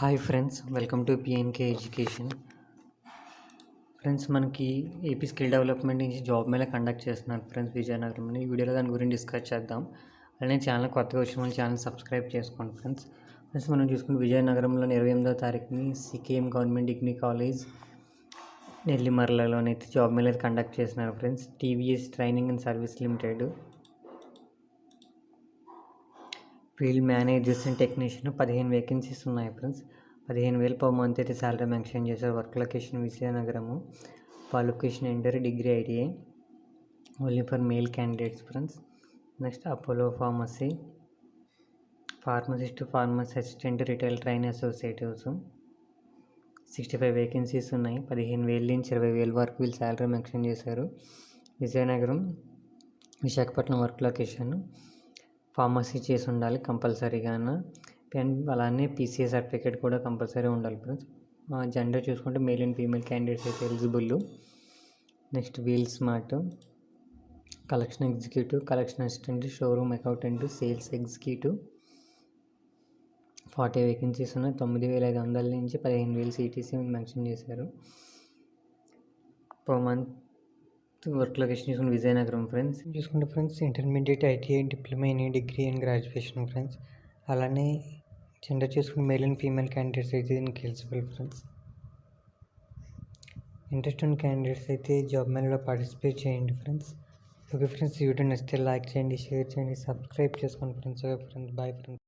Hi friends, welcome to PNK education. Friends, మనకి AP skill development నుంచి job mela conduct చేస్తున్నారు friends విజయనగరంలో. ఈ వీడియోలో దాని గురించి డిస్కస్ చేద్దాం. అలానే ఛానల్ కొత్తగా వచ్చిన వాళ్ళు ఛానల్ సబ్స్క్రైబ్ చేసుకోండి ఫ్రెండ్స్. మనం చూసుకుంటే విజయనగరంలో 28వ తారీఖుని సికేఎం గవర్నమెంట్ డిగ్రీ కాలేజ్ నెల్లిమర్లలోనైతే జాబ్ మేళా కండక్ట్ చేస్తున్నారు friends. TVS training and service limited field managers and technician 15 vacancies ఉన్నాయి ఫ్రెండ్స్. 15,000 పర్ మంత్ అయితే శాలరీ మెన్షన్ చేశారు. Work location Vizianagaram. Qualification inter, degree, ITI, only for male candidates friends. Next Apollo pharmacist, pharmacy assistant, retail train associatives 65 vacancies ఉన్నాయి. 15,000 నుంచి 20,000 వరకు వీళ్ళు salary mention చేశారు. Vizianagaram, Visakhapatnam work location. Pharmacy చేసి ఉండాలి కంపల్సరీగాను. అలానే పీసీఏ సర్టిఫికేట్ కూడా కంపల్సరీ ఉండాలి ఫ్రెండ్స్. జెండర్ చూసుకుంటే మేల్ అండ్ ఫీమేల్ క్యాండిడేట్స్ అయితే eligible. Next wheel smart, collection executive, collection assistant, showroom accountant, sales executive 40 vacancies ఉన్నాయి. 9,500 నుంచి 15,000 సిటీసీ మెన్షన్ చేశారు. పర్ మంత్ వర్క్ లొకేషన్ చూసుకుంటే విజయనగరం ఫ్రెండ్స్. చూసుకుంటే friends intermediate, ITI, diploma in degree and graduation friends. అలానే gender చూసుకుంటే male and female candidates అయితే దీనికి eligible friends. Interest ఉన్న క్యాండిడేట్స్ అయితే జాబ్ మేళలో పార్టిసిపేట్ చేయండి ఫ్రెండ్స్. ఓకే ఫ్రెండ్స్, ఈ వీడియో నచ్చితే లైక్ చేయండి, షేర్ చేయండి, సబ్స్క్రైబ్ చేసుకోండి friends. Okay friends, bye friends.